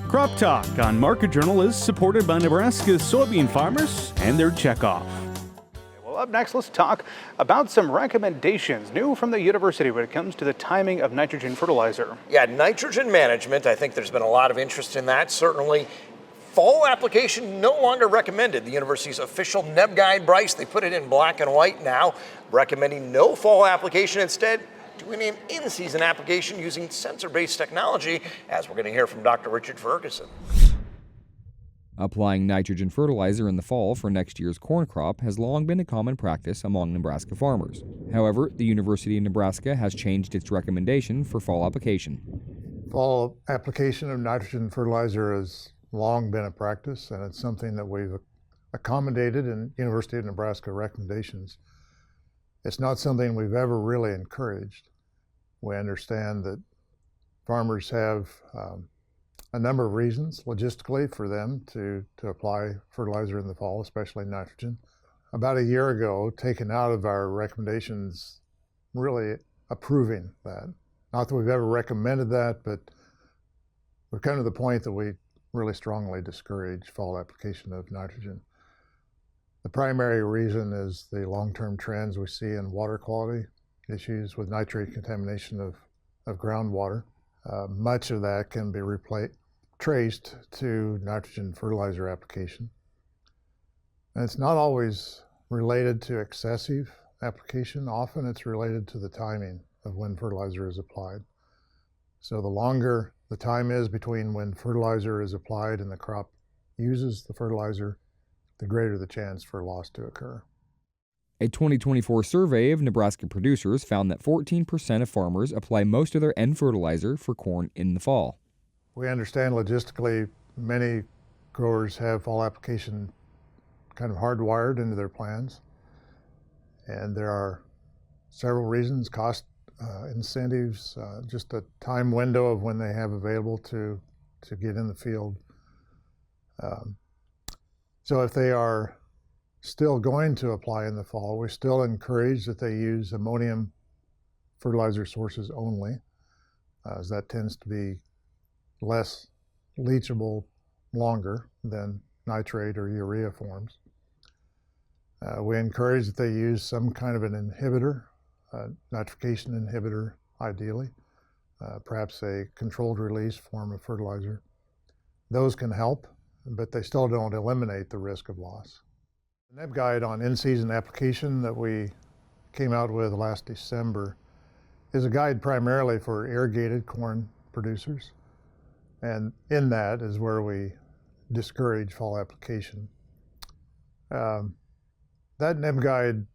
Crop Talk on Market Journal is supported by Nebraska's soybean farmers and their checkoff. Well, up next, let's talk about some recommendations new from the university when it comes to the timing of nitrogen fertilizer. Yeah, nitrogen management, I think there's been a lot of interest in that. Certainly, fall application no longer recommended. The university's official NEB guide, Bryce, they put it in black and white now, recommending no fall application. Instead, doing an in-season application using sensor-based technology, as we're going to hear from Dr. Richard Ferguson. Applying nitrogen fertilizer in the fall for next year's corn crop has long been a common practice among Nebraska farmers. However, the University of Nebraska has changed its recommendation for fall application. Fall application of nitrogen fertilizer has long been a practice, and it's something that we've accommodated in University of Nebraska recommendations. It's not something we've ever really encouraged. We understand that farmers have a number of reasons logistically for them to apply fertilizer in the fall, especially nitrogen. About a year ago, taken out of our recommendations, really approving that. Not that we've ever recommended that, but we've come to the point that we really strongly discourage fall application of nitrogen. The primary reason is the long-term trends we see in water quality, issues with nitrate contamination of groundwater. Much of that can be traced to nitrogen fertilizer application. And it's not always related to excessive application. Often it's related to the timing of when fertilizer is applied. So the longer the time is between when fertilizer is applied and the crop uses the fertilizer, the greater the chance for loss to occur. A 2024 survey of Nebraska producers found that 14% of farmers apply most of their end fertilizer for corn in the fall. We understand logistically many growers have fall application kind of hardwired into their plans, and there are several reasons: cost incentives, just a time window of when they have available to get in the field. So if they are still going to apply in the fall, we still encourage that they use ammonium fertilizer sources only, as that tends to be less leachable longer than nitrate or urea forms. We encourage that they use some kind of an inhibitor, nitrification inhibitor ideally, perhaps a controlled release form of fertilizer. Those can help, but they still don't eliminate the risk of loss. The NEB guide on in-season application that we came out with last December is a guide primarily for irrigated corn producers, and in that is where we discourage fall application. That NEB guide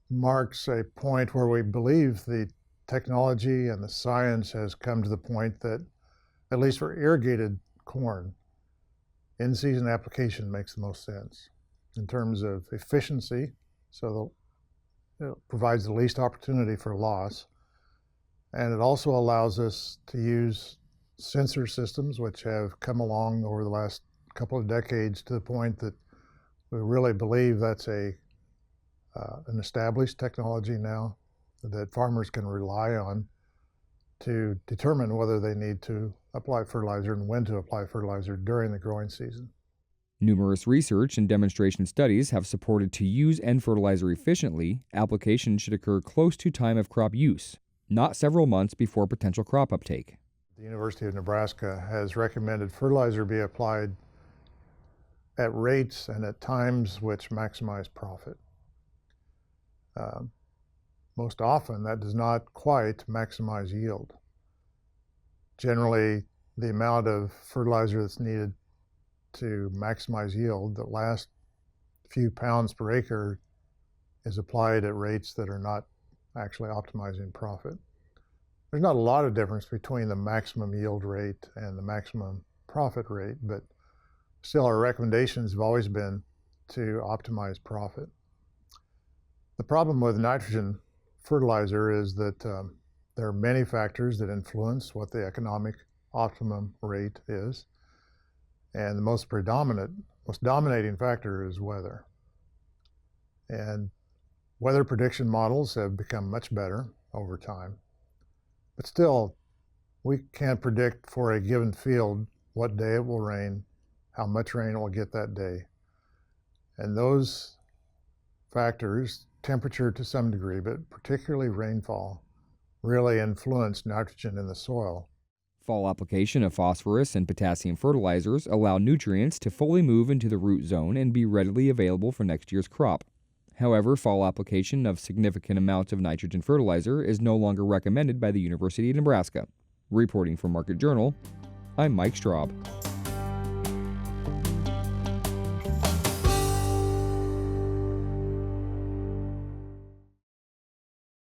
marks a point where we believe the technology and the science has come to the point that, at least for irrigated corn, in-season application makes the most sense in terms of efficiency, so it provides the least opportunity for loss, and it also allows us to use sensor systems which have come along over the last couple of decades to the point that we really believe that's an established technology now that farmers can rely on to determine whether they need to apply fertilizer and when to apply fertilizer during the growing season. Numerous research and demonstration studies have supported to use end fertilizer efficiently, application should occur close to time of crop use, not several months before potential crop uptake. The University of Nebraska has recommended fertilizer be applied at rates and at times which maximize profit. Most often that does not quite maximize yield. Generally, the amount of fertilizer that's needed to maximize yield, the last few pounds per acre, is applied at rates that are not actually optimizing profit. There's not a lot of difference between the maximum yield rate and the maximum profit rate, but still our recommendations have always been to optimize profit. The problem with nitrogen fertilizer is that there are many factors that influence what the economic optimum rate is, and the most dominating factor is weather. And weather prediction models have become much better over time, but still we can't predict for a given field what day it will rain, how much rain it will get that day. And those factors, temperature to some degree, but particularly rainfall, really influence nitrogen in the soil. Fall application of phosphorus and potassium fertilizers allow nutrients to fully move into the root zone and be readily available for next year's crop. However, fall application of significant amounts of nitrogen fertilizer is no longer recommended by the University of Nebraska. Reporting for Market Journal, I'm Mike Straub.